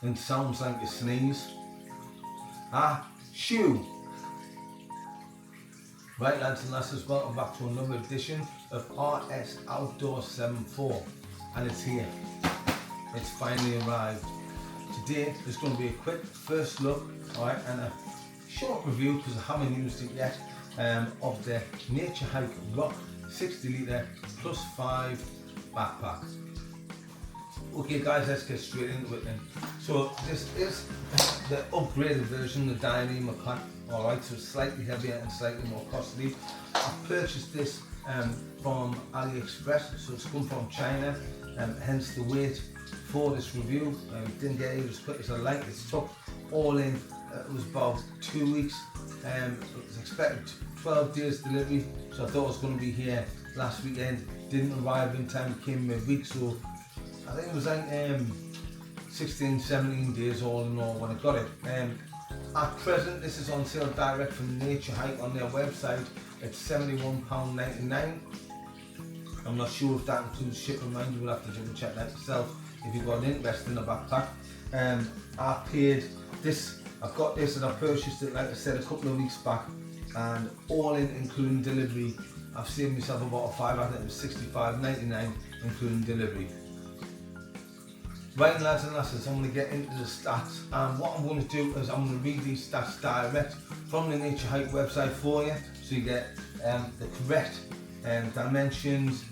and sounds like a sneeze. Shoe. Right lads and lasses, welcome back to another edition of RS Outdoors 7.4, and it's here. It's finally arrived. Today there's going to be a quick first look, alright, and a short review because I haven't used it yet, of the Naturehike Rock 60Litre +5 backpack. Okay guys, let's get straight into it then. So this is the upgraded version, the Dynamo pack. Alright, so slightly heavier and slightly more costly. I purchased this from AliExpress, so it's come from China, hence the wait for this review. Didn't get it as quick as I liked. It took all in, it was about 2 weeks. It was expected 12 days delivery, so I thought it was going to be here last weekend. Didn't arrive in time, it came midweek, so I think it was like 16-17 days all in all when I got it. At present, this is on sale direct from Naturehike on their website at £71.99. I'm not sure if that includes shipping, mind you will have to double check that yourself if you've got an interest in a backpack. I paid this, I've got this and I purchased it, like I said, a couple of weeks back, and all in including delivery, I've saved myself about a five. I think it was £65.99 including delivery. Right lads and lasses, I'm going to get into the stats, and what I'm going to do is I'm going to read these stats direct from the Naturehike website for you, so you get the correct dimensions,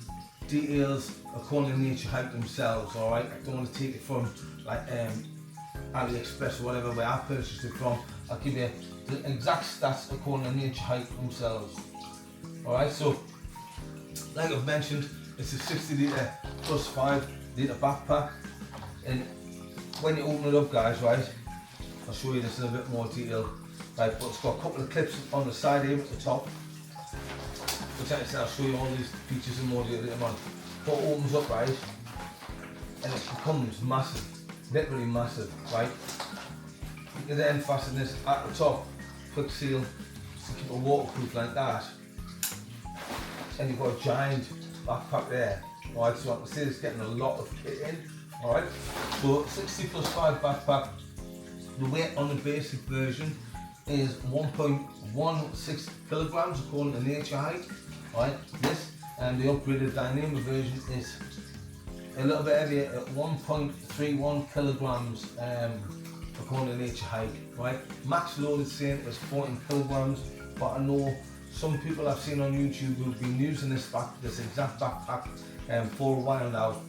details according to Naturehike themselves. Alright, I don't want to take it from like AliExpress or whatever where I purchased it from. I'll give you the exact stats according to Naturehike themselves. Alright, so like I've mentioned, it's a 60Litre +5 litre backpack. And when you open it up guys, right, I'll show you this in a bit more detail, right, but it's got a couple of clips on the side here at the top, which like I said, I'll show you all these features in more detail later on. But it opens up, right, and it becomes massive, literally massive, right. You can then fasten this at the top, quick seal, to keep it waterproof like that, and you've got a giant backpack there, right, so I can see it's getting a lot of kit in. Alright, so 60 +5 backpack, the weight on the basic version is 1.16 kilograms according to Naturehike. Alright, this and the upgraded Dynamo version is a little bit heavier at 1.31 kilograms according to Naturehike. Right, max load is saying is 14 kilograms, but I know some people I've seen on YouTube who've been using this exact backpack for a while now,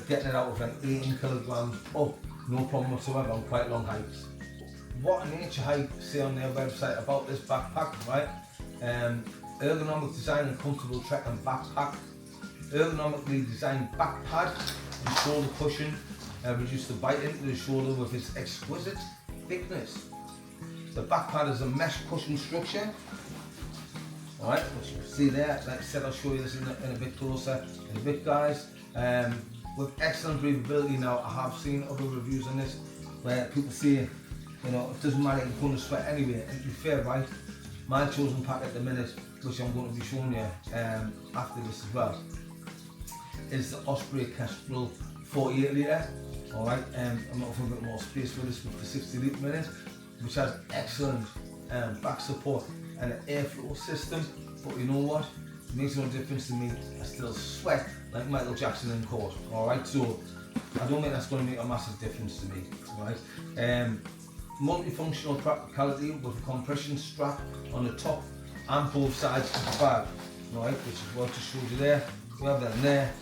getting it out of like 18 kilograms up, no problem whatsoever on quite long hikes. What Naturehike say on their website about this backpack, right? Ergonomic design and comfortable trekking backpack, ergonomically designed back pad and shoulder cushion, reduce the bite into the shoulder with its exquisite thickness. The back pad is a mesh cushion structure. Alright, which you can see there. Like I said, I'll show you this in a bit closer in a bit guys. With excellent breathability. Now I have seen other reviews on this where people say, you know, it doesn't matter, you're going to sweat anyway. And to be fair, right, my chosen pack at the minute, which I'm going to be showing you after this as well, is the Osprey Kestrel 48Litre. Alright, I'm not for a bit more space with this with the 60Litre in it, which has excellent back support and an airflow system. But you know what? It makes no difference to me. I still sweat like Michael Jackson in court. Alright, so I don't think that's going to make a massive difference to me. Alright, multifunctional practicality with a compression strap on the top and both sides of the bag. Alright, which is what I just showed you there. We have them there,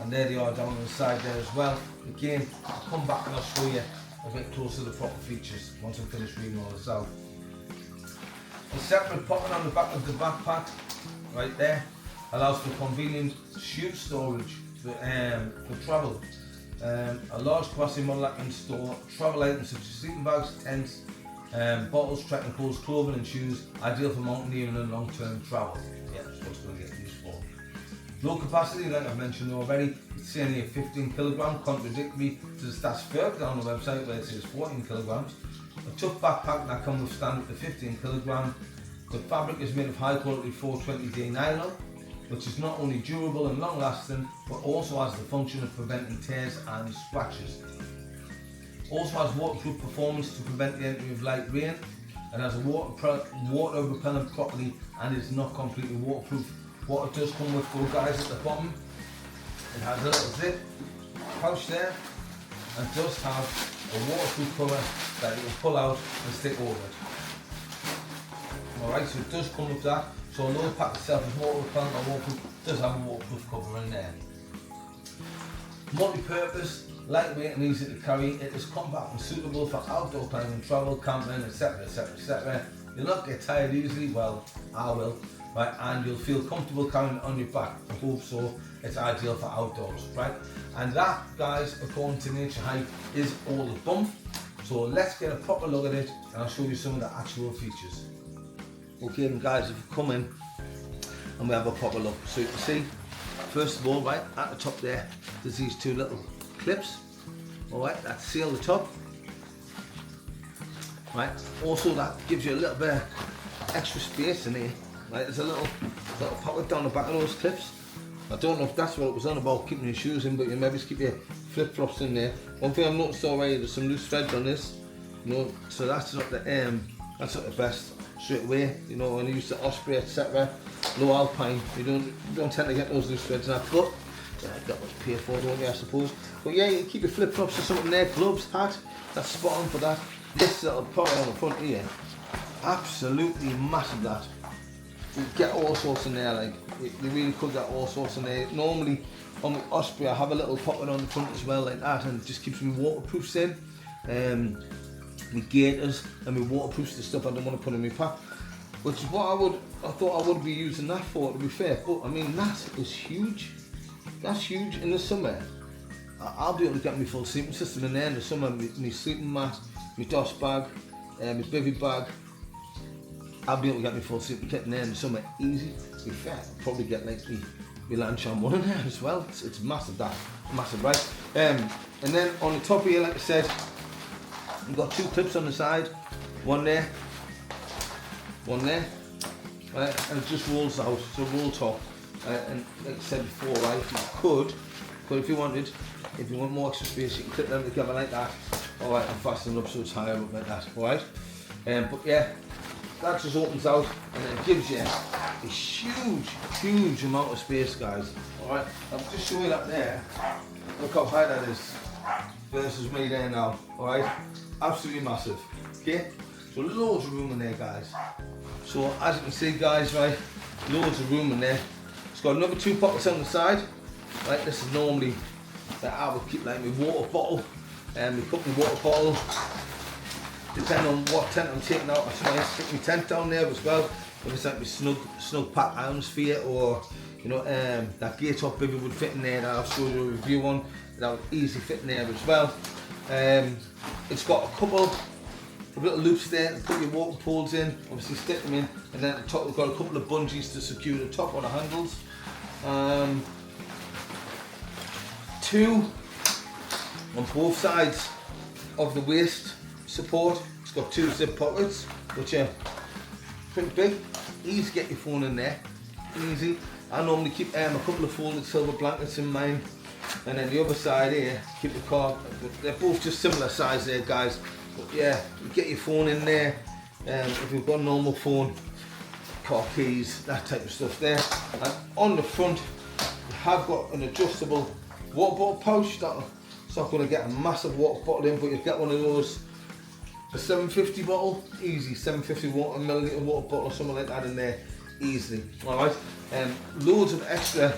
and there they are down on the side there as well. Again, I'll come back and I'll show you a bit closer to the proper features once I'm finished reading all this out. A separate pocket on the back of the backpack, right there, allows for convenient shoe storage for travel. A large capacity model that can store travel items such as sleeping bags, tents, bottles, trekking poles, clothing and shoes, ideal for mountaineering and long-term travel. Yeah, that's what it's going to get used for. Low capacity, like I mentioned already, it's saying here 15 kilograms, contradictory to the stats further down the website where it says 14 kilograms. A tough backpack that can withstand up to 15 kilograms. The fabric is made of high quality 420D nylon, which is not only durable and long lasting, but also has the function of preventing tears and scratches. Also has waterproof performance to prevent the entry of light rain, and has a water repellent property, and it's not completely waterproof. What it does come with, though, guys, at the bottom, it has a little zip pouch there, and does have a waterproof cover that you can pull out and stick over it. Alright, so it does come with that. So although the pack itself is water repellent or waterproof, it does have a waterproof cover in there. Multi-purpose, lightweight and easy to carry. It is compact and suitable for outdoor climbing, travel, camping, etc, etc, etc. You'll not get tired easily, well, I will, right? And you'll feel comfortable carrying it on your back. I hope so. It's ideal for outdoors, right? And that, guys, according to Naturehike, is all the bump. So let's get a proper look at it, and I'll show you some of the actual features. Okay then, guys, if we come in and we have a proper look, so you can see, first of all, right at the top there, there's these two little clips, alright, that seal the top, right? Also, that gives you a little bit of extra space in here, right? There's a little pocket down the back of those clips. I don't know if that's what it was on about, keeping your shoes in, but you maybe keep your flip-flops in there. One thing I've noticed already, there's some loose threads on this, you know, so that's not the best straight away, you know. When you use the Osprey, etc., low alpine, you don't tend to get those loose threads in that, but yeah, that was paid for, don't you, I suppose. But yeah, you can keep your flip-flops or something there, gloves, hat, that's spot on for that. This little pocket on the front here, absolutely massive that. You get all sorts in there, like, you really could get all sorts in there. Normally, on the Osprey, I have a little pocket on the front as well, like that, and it just keeps me waterproofs in. My gaiters and my waterproofs, the stuff I don't want to put in my pack. Which is what I thought I would be using that for, to be fair. But I mean, that is huge. That's huge in the summer. I'll be able to get my full sleeping system in there in the summer. My sleeping mat, my DOS bag, my bivy bag. I'll be able to get my full sleeping kit in there in the summer easy. To be fair, I'll probably get like my Lancashire one in there as well. It's massive, that, massive, right? And then on the top here, like I said, you've got two clips on the side, one there, right? And it just rolls out, it's a roll top. And like I said before, right, you could if you wanted, if you want more extra space, you can clip them together like that. Alright, and fasten up so it's higher up like that, alright? But yeah, that just opens out and it gives you a huge amount of space, guys. Alright, I'll just show you that there. Look how high that is versus me there now, alright? Absolutely massive, okay? So loads of room in there, guys. So as you can see, guys, right, loads of room in there. It's got another two pockets on the side, right? This is normally that I would keep like my water bottle and my company water bottle. Depending on what tent I'm taking out, I try to stick my tent down there as well. If it's like my snug pack ionosphere, or you know, that gate top bivvy would fit in there that I'll show you a review on. That would easily fit in there as well. It's got a couple of little loops there to put your water poles in, obviously stick them in, and then at the top we've got a couple of bungees to secure the top on the handles. Two on both sides of the waist support. It's got two zip pockets, which are pretty big. Easy to get your phone in there, easy. I normally keep a couple of folded silver blankets in mine. And then the other side here, keep the car, they're both just similar size there, guys. But yeah, you get your phone in there, if you've got a normal phone, car keys, that type of stuff there. And on the front, you have got an adjustable water bottle pouch. It's not going to get a massive water bottle in, but you get one of those, a 750 bottle, easy, 750 milliliter water bottle or something like that in there, easily, alright. Loads of extra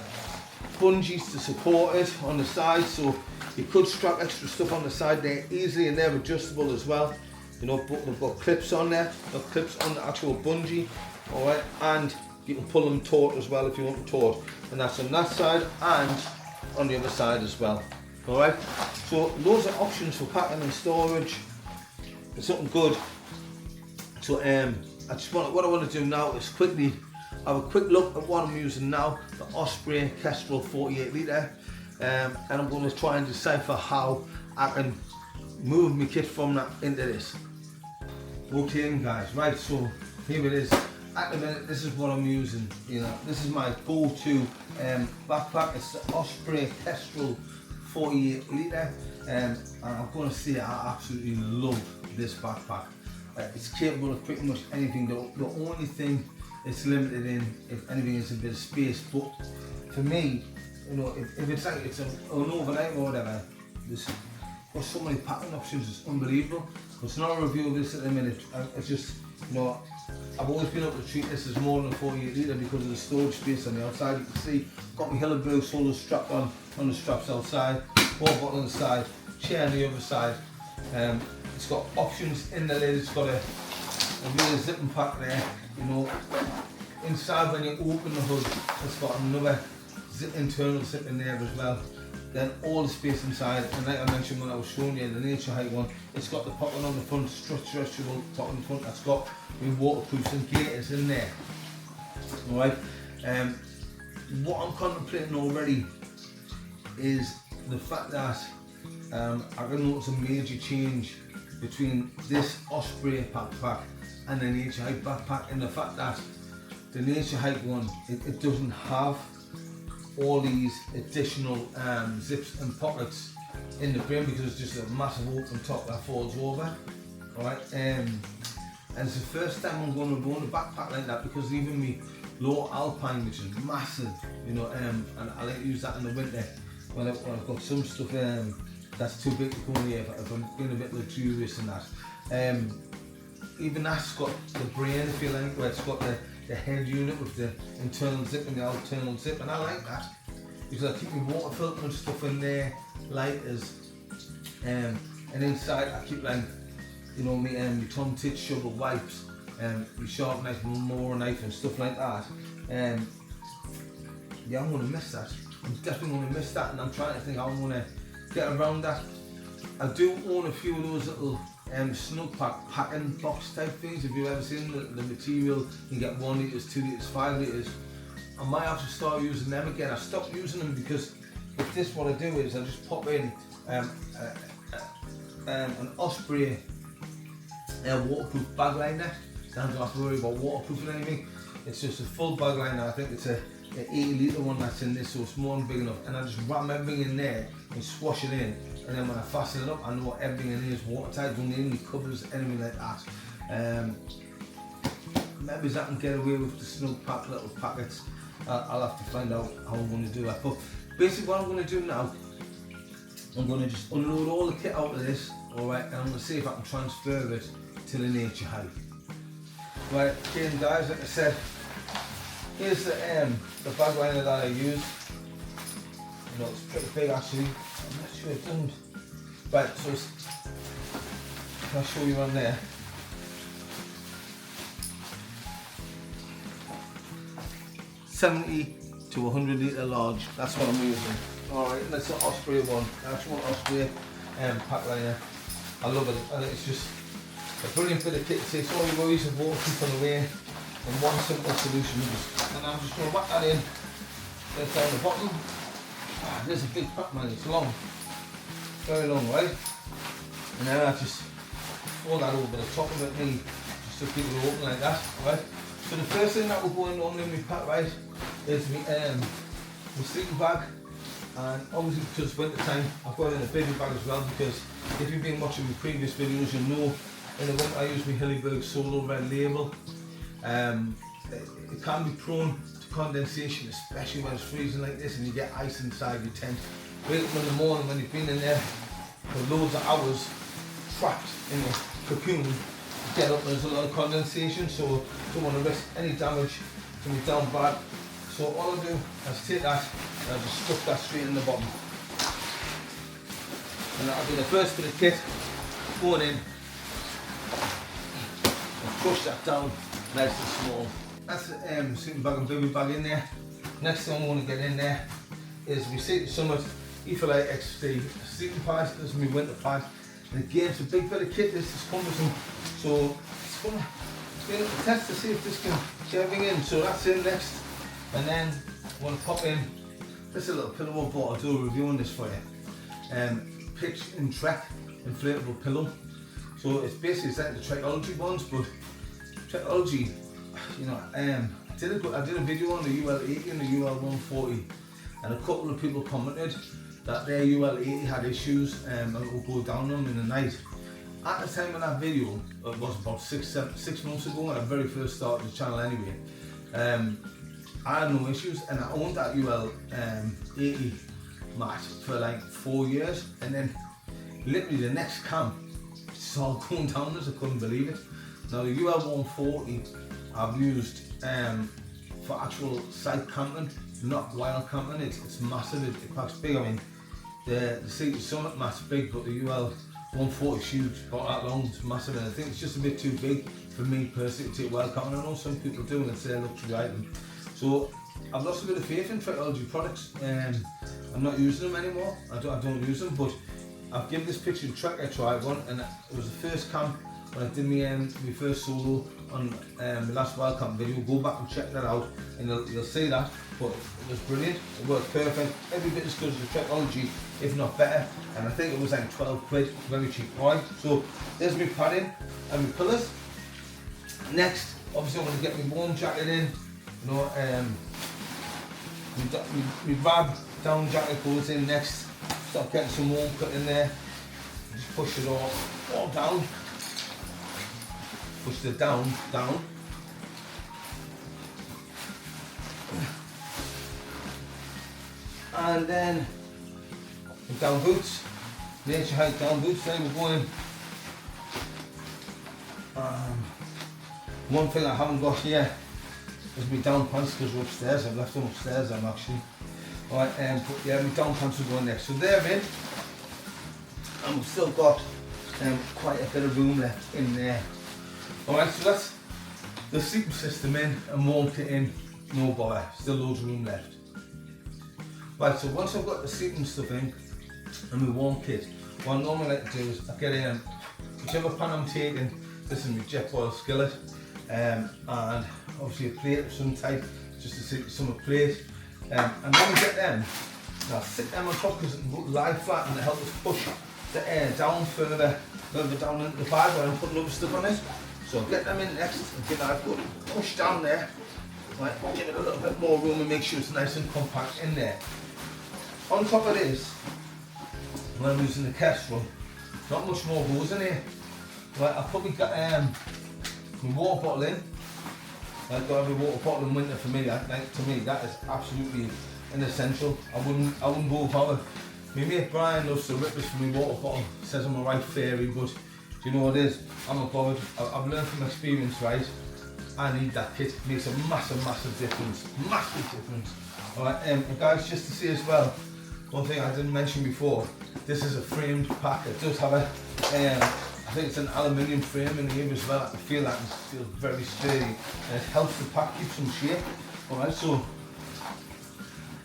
bungees to support it on the side, so you could strap extra stuff on the side there easily, and they're adjustable as well. You know, but they've got clips on there, got clips on the actual bungee, alright, and you can pull them taut as well if you want them taut, and that's on that side and on the other side as well. Alright, so loads of options for packing and storage. It's something good. So what I want to do now is quickly have a quick look at what I'm using now, the Osprey Kestrel 48 litre, and I'm going to try and decipher how I can move my kit from that into this. Okay guys, right, so here it is. At the minute, this is what I'm using. You know, this is my go-to backpack. It's the Osprey Kestrel 48 litre. and I'm going to say I absolutely love this backpack. It's capable of pretty much anything. The only thing it's limited in, if anything, is a bit of space. But for me, you know, if it's like it's an overnight or whatever, there's so many packing options. It's unbelievable. It's not a review of this at the minute. It's just, you know, I've always been able to treat this as more than a 48 litre because of the storage space on the outside. You can see, got my Hillebrew solar strapped on the straps outside, water bottle on the side, chair on the other side. It's got options in the lid. It's got a real zipping pack there. You know, inside when you open the hood, it's got another internal zip in there as well. Then all the space inside, and like I mentioned when I was showing you the Naturehike one, it's got the pocket on the front, stretchable top in the front. That's got the waterproofs and gaiters in there. Alright, what I'm contemplating already is the fact that I can notice a major change between this Osprey backpack and the Naturehike backpack, and the fact that the Naturehike one, it doesn't have all these additional zips and pockets in the brim because it's just a massive open top that folds over. Alright, and it's the first time I'm going to go on a backpack like that, because even me low alpine, which is massive, you know, and I like to use that in the winter when I've got some stuff that's too big to go in here if I'm being a bit luxurious and that. Even that's got the brain, if you like, where it's got the head unit with the internal zip and the external zip, and I like that because I keep my water filter and stuff in there, lighters, and inside I keep like, you know, my tom tit shovel wipes, my sharp knife, my mower knife and stuff like that. Yeah, I'm going to miss that. I'm definitely going to miss that, and I'm trying to think how I'm going to get around that. I do own a few of those little snug pack packing box type things. If you've ever seen the material, you get 1 litres, 2 litres, 5 litres. I might have to start using them again. I stopped using them because with this, what I do is I just pop in an Osprey waterproof bag liner. I don't have to worry about waterproofing anything. It's just a full bag liner. I think it's an 80 litre one that's in this, so it's more than big enough. And I just ram everything in there and swash it in. And then when I fasten it up, I know everything in here is watertight. Don't need any covers, anything like that. Maybe I can get away with the snug pack little packets. I'll have to find out how I'm going to do that. But basically, what I'm going to do now, I'm going to just unload all the kit out of this, alright, and I'm going to see if I can transfer it to the Naturehike. Right, okay guys, like I said, here's the bag liner that I use. You know, it's pretty big actually. I'm not sure it doesn't. Right, so I'll show you on there. $70 to 100 litre large, that's what I'm using. Alright, and that's the Osprey one, the actual Osprey pack liner. I love it, I think it's just a brilliant bit of kit. It takes all your worries of waterproof on the way in one simple solution. And I'm just going to whack that in, get it down the bottom. There's a big pack, man, it's long, very long, right? And then I just throw that over the top of it, just to keep it open like that, right? So the first thing that will go in normally in my pack, right, is my sleeping bag. And obviously because it's winter time, I've got in a bigger bag as well, because if you've been watching my previous videos, you'll know in the winter I use my Hillebrew Solo Red Label. It can be prone to condensation, especially when it's freezing like this and you get ice inside your tent. Wake up in the morning when you've been in there for loads of hours, trapped in a cocoon, get up and there's a lot of condensation, so I don't want to risk any damage to my down bag. So all I do is take that and I just stuff that straight in the bottom. And that'll be the first bit of kit going in. And push that down nice and small. That's the sleeping bag and baby bag in there. Next thing I'm going to get in there is my Secret Summit E-Fillet XT sleeping pad. This is my winter pad. And again, it's a big bit of kit. This is cumbersome. So it's going to be a little test to see if this can get everything in. So that's in next. And then I want to pop in this little pillow I bought. I'll do a review on this for you. Pitch and Trek inflatable pillow. So it's basically like the Trekology ones, but Trekology, you know, I did a video on the UL80 and the UL140, and a couple of people commented that their UL80 had issues and it would go down them in the night. At the time of that video, it was about 6 months ago when I very first started the channel anyway, I had no issues and I owned that UL80 mat for like 4 years, and then literally the next camp it started going down as I couldn't believe it. Now the UL140 I've used for actual site camping, not wild camping. It's massive, it packs big. I mean the Secret Summit mat's big, but the UL140 is huge, about that long, it's massive, and I think it's just a bit too big for me personally to take wild camping. I know some people do and it's their luxury item. So I've lost a bit of faith in Trikology products. I'm not using them anymore. I don't use them, but I've given this picture of Trek I tried one, and it was the first camp when I did my first solo on my last wild camp video. Go back and check that out and you'll see that, but it was brilliant, it worked perfect, every bit as good as the Trikology, if not better, and I think it was like 12 quid, very cheap. Alright, so there's my padding and my pillars. Next, obviously I'm going to get my warm jacket in, you know, my rab down jacket goes in next. Start getting some warm cut in there, just push it all down. Push the down. And then the down boots, Naturehike down boots, there we're going. One thing I haven't got here is my down pants because we're upstairs. I've left them upstairs, I'm actually. Alright, but yeah, my down pants are going next. So they're in, and we've still got quite a bit of room left in there. Alright, so that's the sleeping system in and warm kit in, no bother, still loads of room left. Right, so once I've got the sleeping stuff in and my warm kit, what I normally like to do is I get in whichever pan I'm taking. This is my jet boil skillet, and obviously a plate of some type, just a Secret Summit plate. And when we get them, I'll sit them on top because it will lie flat and it helps us push the air down further down into the bag where I'm putting other stuff on it. So I'll get them in next and give that a good push down there. Right, give it a little bit more room and make sure it's nice and compact in there. On top of this, when I'm using the Kestrel, not much more goes in here. Right, I've probably got my water bottle in. I've got every water bottle in winter for me. To me, that is absolutely an essential. I wouldn't go without it. My mate Brian loves to rip us for my water bottle. Says I'm a right fairy, but do you know what it is? I'm a bothered. I've learned from experience, right? I need that kit. It makes a massive difference. Massive difference. Alright, and guys, just to say as well, one thing I didn't mention before, this is a framed pack. It does have a, I think it's an aluminium frame in here as well. I can feel that, and it feels very sturdy. And it helps the pack keep some shape. Alright, so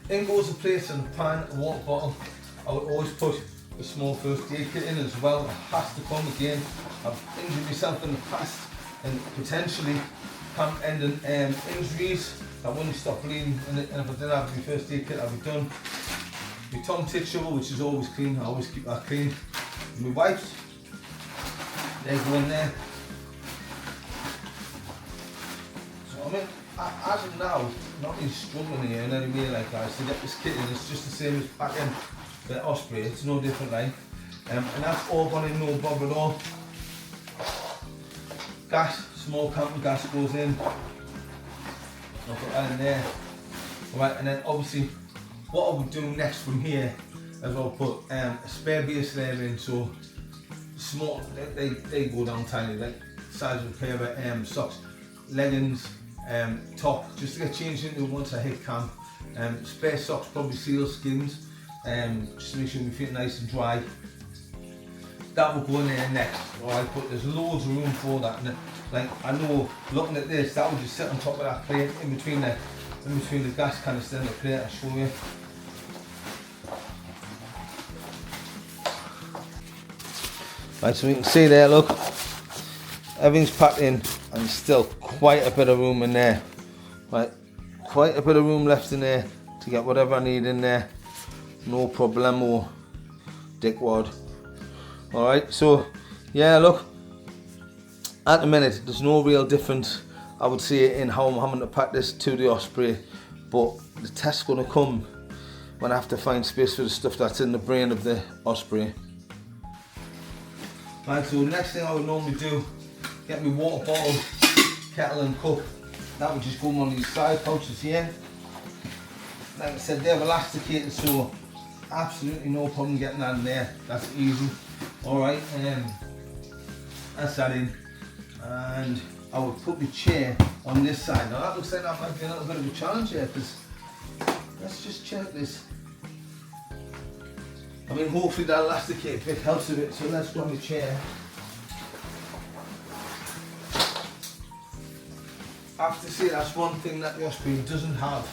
in goes the plates and the pan, a water bottle. I would always put a small first aid kit in as well. It has to come again. I've injured myself in the past and potentially camp ending injuries. I wouldn't stop bleeding, and if I didn't have my first aid kit, I'd be done. My tongue tip shovel, which is always clean, I always keep that clean. My wipes, they go in there. So I mean, as of now, not really struggling here in any way, like guys, to get this kit in. It's just the same as back in the Osprey, it's no different, like. And that's all gone in, no bother at all. Gas, small camping gas goes in. I'll put that in there. Alright, and then obviously what I would do next from here is I'll put a spare base layer in, so small, they go down tiny, like the size of a pair of socks, leggings, top, just to get changed into once I hit camp. Spare socks, probably seal skins, just to make sure we feel nice and dry. That will go in there next, alright, but there's loads of room for that. And like, I know, looking at this, that would just sit on top of that plate, in between the gas canister and the plate. I'll show you. Right, so you can see there, look, everything's packed in, and still quite a bit of room in there. Right, quite a bit of room left in there to get whatever I need in there. No problemo, dickwad. Alright, so yeah, look, at the minute there's no real difference, I would say, in how I'm having to pack this to the Osprey, but the test's going to come when I have to find space for the stuff that's in the brain of the Osprey. Right, so next thing I would normally do, get my water bottle, kettle and cup. That would just go on these side pouches here. Like I said, they're elasticated, so absolutely no problem getting that in there. That's easy. Alright, that's that in. And I would put my chair on this side. Now that looks like that might be a little bit of a challenge here, because let's just check this. I mean, hopefully that elasticated bit helps a bit, so let's grab my chair. I have to say that's one thing that the Osprey doesn't have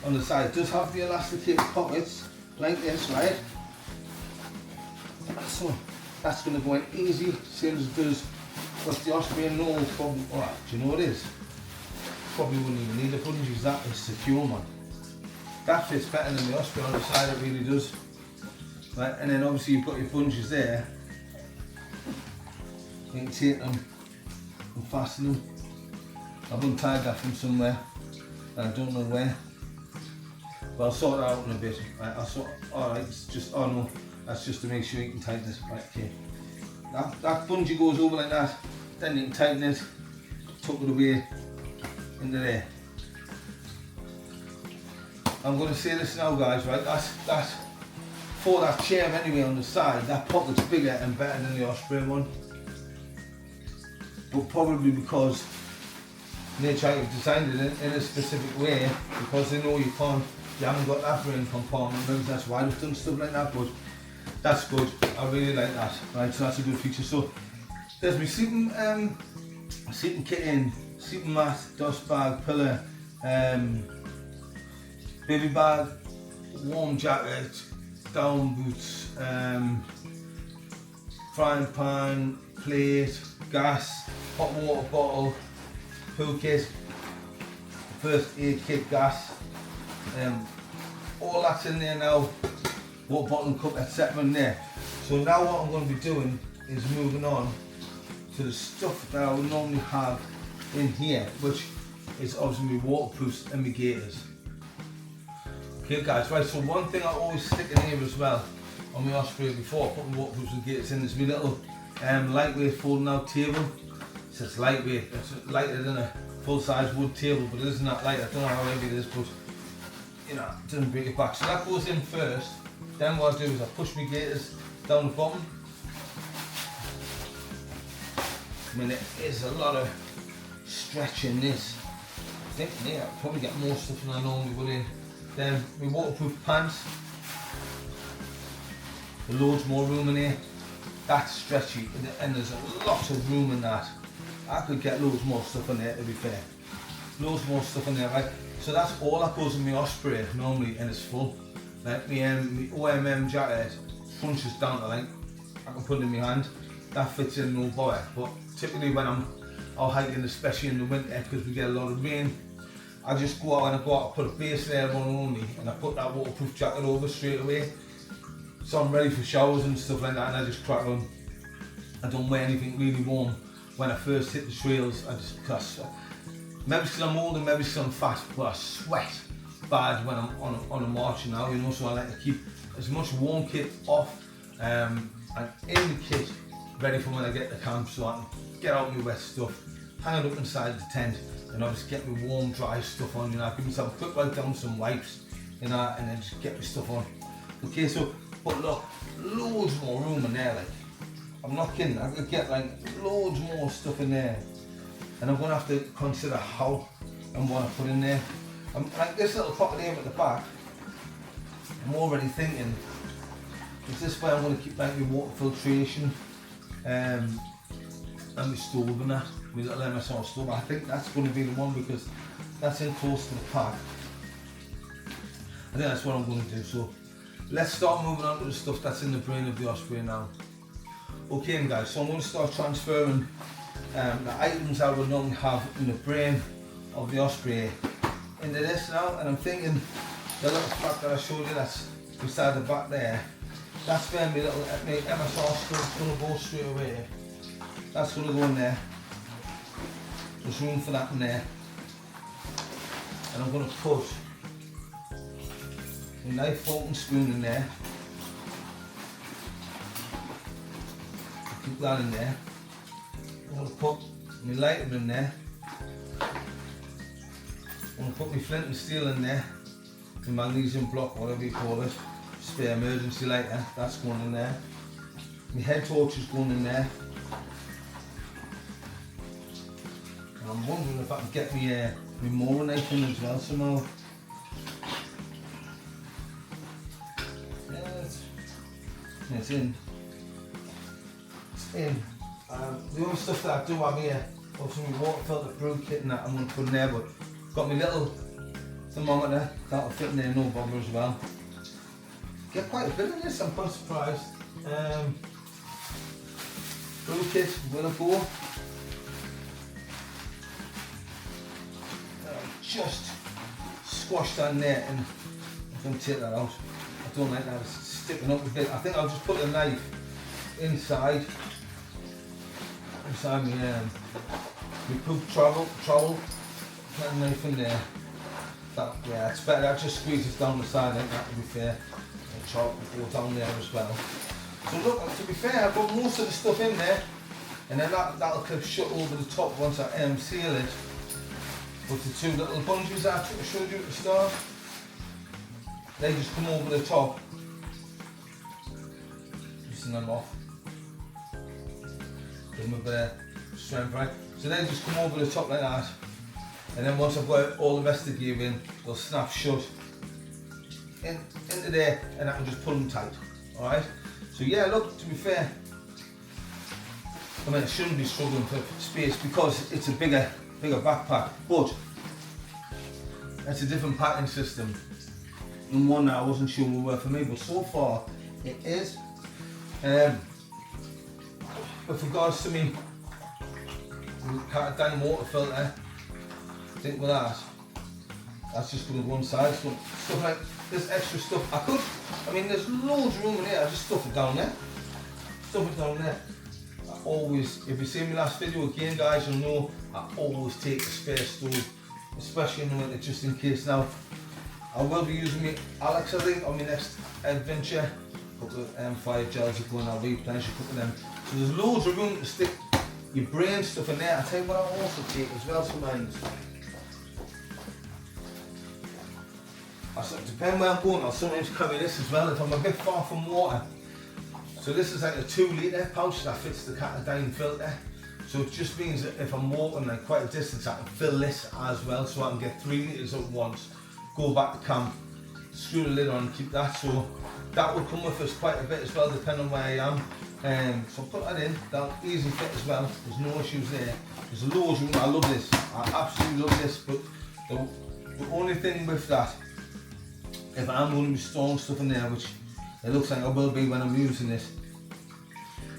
on the side. It does have the elasticated pockets, like this, right? So that's going to go in easy, same as it does with the Osprey and Knowles. Probably, oh, do you know what it is? Probably wouldn't even need the bungees, that is secure, man. That fits better than the Osprey on the side, it really does. Right, and then obviously you've got your bungees there. You can take them and fasten them. I've untied that from somewhere, and I don't know where. But I'll sort it out in a bit. Right, alright, it's just, oh no, that's just to make sure you can tighten this. Right, okay. That bungee goes over like that, then you can tighten it, tuck it away into there. I'm going to say this now, guys, right, that's for that chair anyway on the side, that pocket's bigger and better than the Osprey one. But probably because Naturehike have designed it in a specific way, because they know you haven't got that brain compartment, maybe that's why they've done stuff like that, but that's good. I really like that. Right, so that's a good feature. So there's my sleeping kit in, sleeping mat, dust bag, pillow, baby bag, warm jacket, down boots, frying pan, plate, gas, hot water bottle, pool kit, first aid kit, gas, all that's in there now. Water bottle and cup, etc. in there. So now what I'm going to be doing is moving on to the stuff that I would normally have in here, which is obviously my waterproofs and my gaiters. Okay guys, right, so one thing I always stick in here as well on my Osprey before I put my waterproofs and gaiters in is my little lightweight folding out table. So it's lightweight, it's lighter than a full size wood table, but it isn't that light. I don't know how heavy it is, but you know, it doesn't break it back. So that goes in first. Then what I do is I push my gaiters down the bottom. I mean, there is a lot of stretch in this. I think yeah, I'll probably get more stuff than I normally would in. Then my waterproof pants. There's loads more room in here. That's stretchy, and there's a lot of room in that. I could get loads more stuff in there, to be fair. Loads more stuff in there, right? So that's all that goes in my Osprey normally, and it's full. Like my OMM jacket punches down to length. I can put it in my hand. That fits in no bother. But typically when I'm out hiking, especially in the winter, because we get a lot of rain, I just go out and I put a base layer on only, and I put that waterproof jacket over straight away. So I'm ready for showers and stuff like that, and I just crack on. I don't wear anything really warm when I first hit the trails. Maybe because I'm old and maybe because I'm fat, but I sweat bad when I'm on a march now, you know, so I like to keep as much warm kit off and in the kit ready for when I get to camp, so I can get out my wet stuff, hang it up inside the tent, and obviously get my warm dry stuff on, you know. I give myself a quick wipe down with some wipes, you know, and then just get my stuff on. Okay, so, but look, loads more room in there, like, I'm not kidding, I could get like loads more stuff in there, and I'm going to have to consider how and what I put in there. Like this little pocket here at the back, I'm already thinking, is this where I'm going to keep like my water filtration and my stove and that, my little MSR stove. I think that's going to be the one because that's in close to the pack. I think that's what I'm going to do. So let's start moving on to the stuff that's in the brain of the Osprey now. Okay guys, so I'm going to start transferring the items I would normally have in the brain of the Osprey into this now, and I'm thinking the little flap that I showed you that's beside the back there, that's where my little MSR stuff's going to go straight away. That's going to go in there. There's room for that in there. And I'm going to put my knife, fork and spoon in there. Keep that in there. I'm going to put my lighter in there. I'm going to put my flint and steel in there. My magnesium block, whatever you call it. Spare emergency lighter, that's going in there. My head torch is going in there. And I'm wondering if I can get my mower knife in as well somehow. Yeah, it's in. It's in. The other stuff that I do have here, obviously my water filter brew kit and that I'm going to put in there, but got my little thermometer, that'll fit in there, no bother as well. Get quite a bit of this, I'm quite surprised. Brew kit, will it go? Just squash that in there and I'm going to take that out. I don't like that, it's sticking up a bit. I think I'll just put the knife inside my poop trowel, put the knife in there. Yeah, it's better, that just squeezes down the side, I think that to be fair. And chop will go down there as well. So look, to be fair, I've got most of the stuff in there, and then that'll clip shut over the top once I seal it. But the two little bungees I showed you at the start, they just come over the top. Loosen them off. Give them a bit of strength, right? So they just come over the top like that. And then once I've got all the rest of the gear in, they'll snap shut into there and I can just pull them tight. Alright? So yeah, look, to be fair, I mean I shouldn't be struggling for space because it's a bigger backpack, but it's a different packing system and one that I wasn't sure would work for me, but so far it is. With regards to me down water filter, I think with that's just going to one side. So stuff like this extra stuff, I mean there's loads of room in here, I just stuff it down there. I always, if you see my last video again guys, you'll know I always take a spare stove, especially in the winter just in case. Now, I will be using my Alex I think on my next adventure. A couple of fire gels are going, I'll replenish a couple of them. So there's loads of room to stick your brain stuff in there. I tell you what I also take as well sometimes. Depending where I'm going, I'll sometimes carry this as well if I'm a bit far from water. So this is like a 2 litre pouch that fits the Catadine filter. So it just means that if I'm walking like quite a distance, I can fill this as well, so I can get 3 litres at once, go back to camp, screw the lid on and keep that. So that will come with us quite a bit as well, depending on where I am. So put that in, that'll easily fit as well, there's no issues there. There's loads of room, I love this, I absolutely love this, but the only thing with that, if I'm going to be storing stuff in there, which it looks like I will be when I'm using this,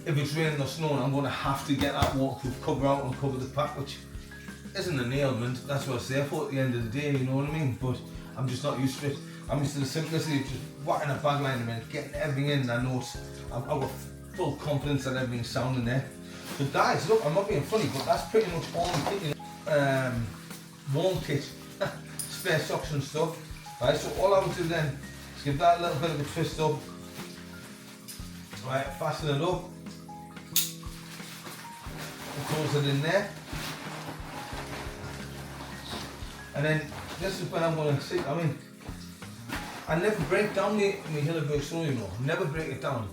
if it's raining or snowing, I'm going to have to get that waterproof cover out and cover the pack, which isn't an ailment, that's what it's there for at the end of the day, you know what I mean? But I'm just not used to it. I'm used to the simplicity of just whacking a bag line in and getting everything in. I know I've got full confidence that everything's sound in there. So guys, look, I'm not being funny, but that's pretty much all I'm kit, warm kit, spare socks and stuff. Right, so all I would do then is give that a little bit of a twist up. Right, fasten it up. And close it in there. And then this is when I'm going to sit. I mean, I never break down my Hilleberg snow, you know. Never break it down.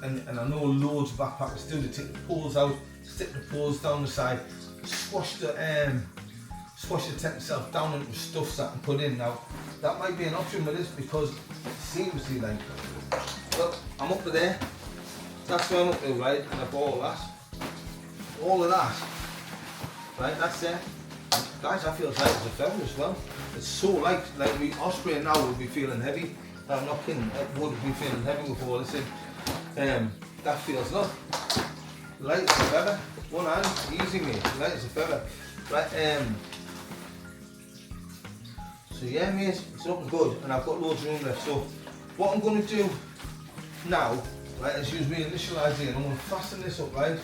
And I know loads of backpackers do. They take the poles out, stick the poles down the side, squash the tent itself down into stuff that I can put in. Now, that might be an option with this because seriously, like, look, I'm up to there. That's where I'm up to, right? And I've got all of that, right? That's there. Guys, I feel as light as a feather as well. It's so light, like me Osprey now would be feeling heavy. I'm not kidding, it would be feeling heavy with all this in. That feels, look, light as a feather. One hand, easy mate, light as a feather. Right, so yeah mate, it's looking good and I've got loads of room left. So what I'm going to do now, right, is use my initial idea and I'm going to fasten this up, right?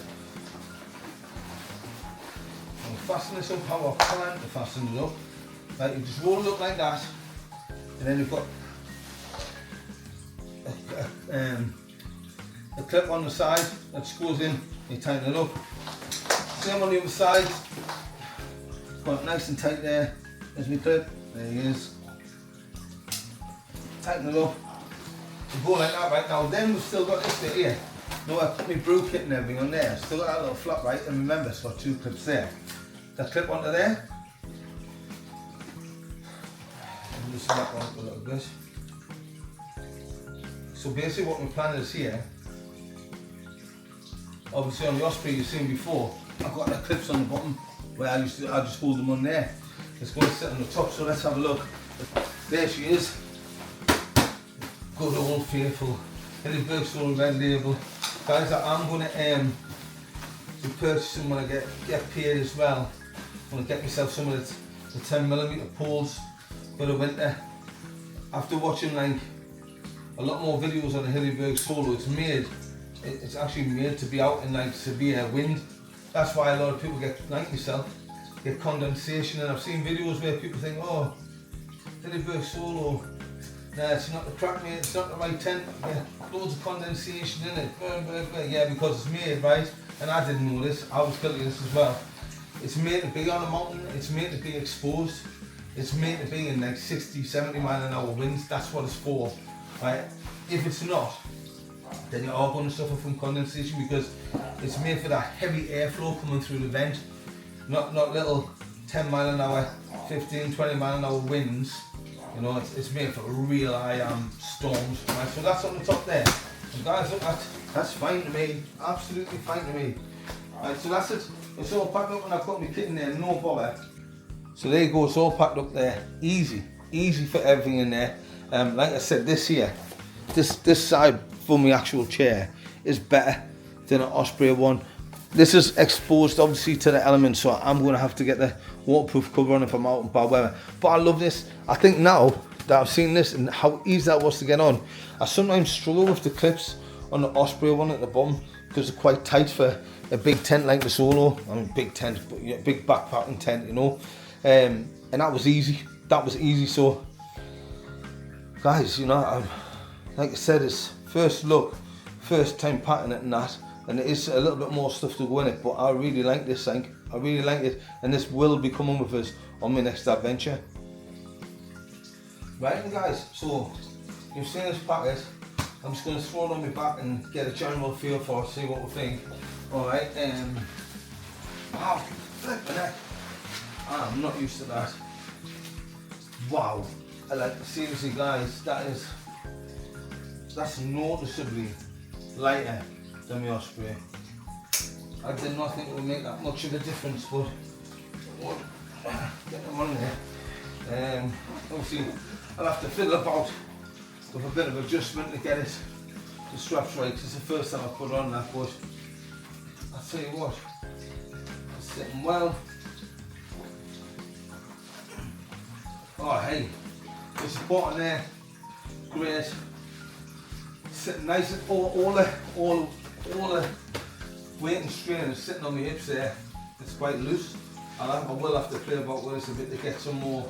I'm going to fasten this up how I plan to fasten it up. Right, you just roll it up like that and then you've got a clip on the side that just goes in, you tighten it up. Same on the other side, got it nice and tight there. There's my clip, there he is. Tighten it up. We go like that right now. Then we've still got this bit here. No, I put my brew kit and everything on there. Still got that little flap, right? And remember, it's got 2 clips there. That clip onto there. Loosen that one up a little bit. So basically what my plan is here, obviously on the Osprey you've seen before, I've got the clips on the bottom where I just hold them on there. It's going to sit on the top, so let's have a look. There she is. Good old faithful Hilleberg Solo red label. Guys, I'm going to be purchasing when I get paid as well. I'm going to get myself some of the 10mm poles for the winter. After watching like a lot more videos on the Hilleberg Solo, it's actually made to be out in like severe wind. That's why a lot of people get, like myself, get condensation. And I've seen videos where people think, oh, Hilleberg Solo, nah, it's not the crack, mate, it's not the right tent, yeah, loads of condensation in it, yeah, because it's made, right, and I didn't know this, I was guilty of this as well. It's made to be on a mountain, it's made to be exposed, it's made to be in like 60-70 mile an hour winds, that's what it's for, right? If it's not, then you are going to suffer from condensation because it's made for that heavy airflow coming through the vent, not little 10 mile an hour, 15-20 mile an hour winds. You know, it's made for real storms. Right, so that's on the top there. And guys, look, that's fine to me. Absolutely fine to me. Right, so that's it. It's all packed up and I've got my kit in there, no bother. So there you go, it's all packed up there. Easy for everything in there. Like I said, this here, this side for my actual chair is better than an Osprey one. This is exposed obviously to the elements, so I'm going to have to get the waterproof cover on if I'm out in bad weather. But I love this. I think now that I've seen this and how easy that was to get on, I sometimes struggle with the clips on the Osprey one at the bottom because they're quite tight for a big tent like the Solo. I mean, big tent, but yeah, big backpacking tent, you know. And that was easy. So, guys, you know, like I said, it's first look, first time packing it and that. And it is a little bit more stuff to go in it, but I really like this thing. I really like it, and this will be coming with us on my next adventure. Right then guys, so you've seen this packet. I'm just going to throw it on my back and get a general feel for it, see what we think. Alright, wow, flipping heck. I'm not used to that. Wow, seriously guys, that's noticeably lighter than the Osprey. I did not think it would make that much of a difference, but get them on there. Obviously, I'll have to fiddle about with a bit of adjustment to get it the straps right. It's the first time I put on that, but I'll tell you what, it's sitting well. Oh hey, the support on there, great. Sitting nice and all the weight and strain is sitting on my hips there. It's quite loose. I will have to play about with this a bit to get some more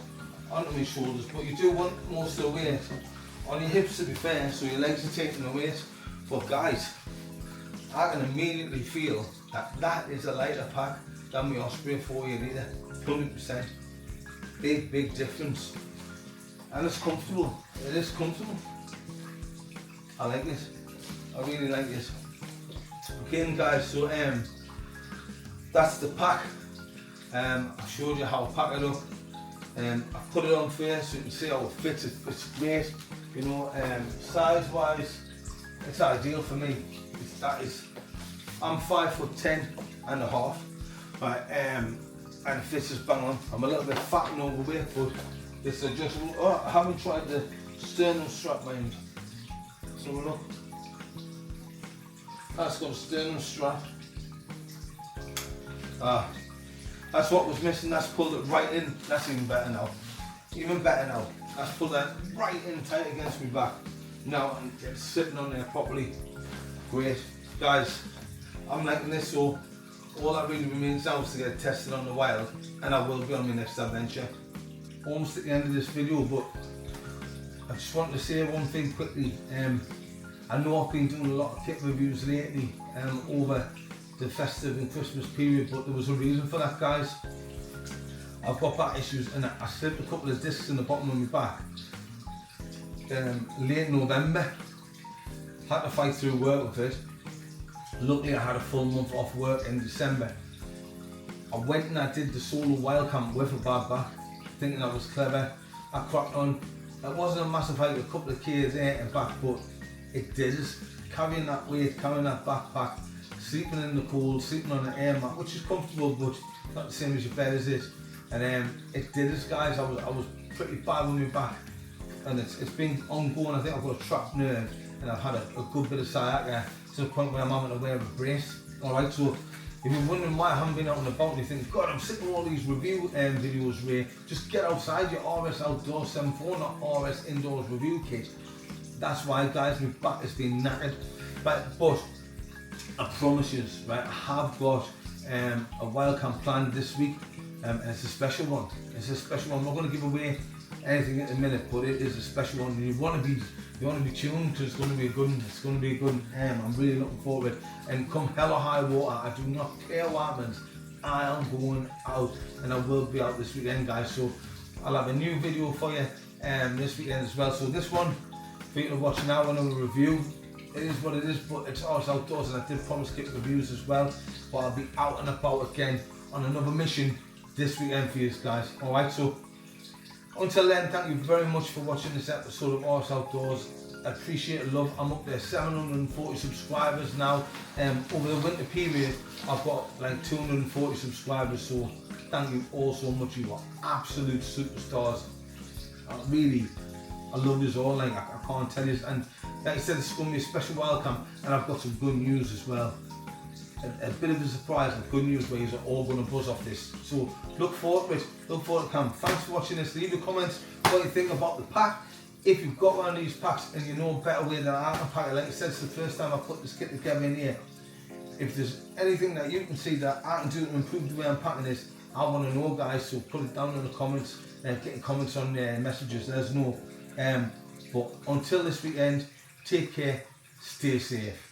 onto my shoulders, but you do want most of the weight on your hips to be fair, so your legs are taking the weight. But guys, I can immediately feel that is a lighter pack than my Osprey 40 litre, 100%. Big difference. And it's comfortable. It is comfortable. I like this. I really like this. Again guys, so that's the pack. I've showed you how I pack it up. I've put it on for you so you can see how it fits. It fits great. You know, size wise, it's ideal for me. I'm 5'10" and a half. Right, and it fits us bang on. I'm a little bit fat and overweight, but this is just. Oh, I haven't tried the sternum strap, mind. So look, that's got a sternum strap. That's what was missing. That's pulled it right in. That's even better now. Even better now. That's pulled that right in tight against my back. Now and it's sitting on there properly. Great, guys. I'm liking this. So all that really remains now is to get it tested on the wild, and I will be on my next adventure. Almost at the end of this video, but I just wanted to say one thing quickly. I know I've been doing a lot of kit reviews lately over the festive and Christmas period, but there was a reason for that, guys. I've got back issues and I slipped a couple of discs in the bottom of my back late November. Had to fight through work with it. Luckily I had a full month off work in December. I went and I did the solo wild camp with a bad back, thinking that was clever. I cracked on. It wasn't a massive hike, a couple of Ks there and back, but it did us. Carrying that weight, carrying that backpack, sleeping in the cold, sleeping on an air mat, which is comfortable but not the same as your bed, is it? And it did us, guys. I was pretty bad with my back, and it's been ongoing. I think I've got a trapped nerve, and I've had a good bit of sciatica to the point where I'm having to wear a brace. Alright, so if you're wondering why I haven't been out and about and you think, God, I'm sick of all these review videos, Ray, just get outside your RS Outdoors 7.4, not RS Indoors review kit. That's why, guys, my back has been knackered. But I promise you, right, I have got a wild camp planned this week, and it's a special one. It's a special one. I'm not going to give away anything at the minute, but it is a special one. You want to be tuned, because it's going to be a good one. It's going to be a good one. I'm really looking forward to it. And come hell or high water, I do not care what happens. I am going out, and I will be out this weekend, guys. So I'll have a new video for you this weekend as well. So this one, for you to watch now, another review. It is what it is, but it's RS Outdoors, and I did promise kit reviews as well. But I'll be out and about again on another mission this weekend for you guys. Alright, so until then, thank you very much for watching this episode of RS Outdoors. I appreciate the love. I'm up there 740 subscribers now. Over the winter period, I've got like 240 subscribers, so thank you all so much. You are absolute superstars. I love you all, like I can't tell you. And like I said, it's going to be a special wild camp, and I've got some good news as well. A bit of a surprise and good news where you're all going to buzz off this. So look forward to it. Look forward to camp. Thanks for watching this. Leave your comments what you think about the pack. If you've got one of these packs and you know a better way than I can pack it, like I said, it's the first time I put this kit together in here. If there's anything that you can see that I can do to improve the way I'm packing this, I want to know, guys. So put it down in the comments and get comments on messages. Let us know. But until this weekend, take care, stay safe.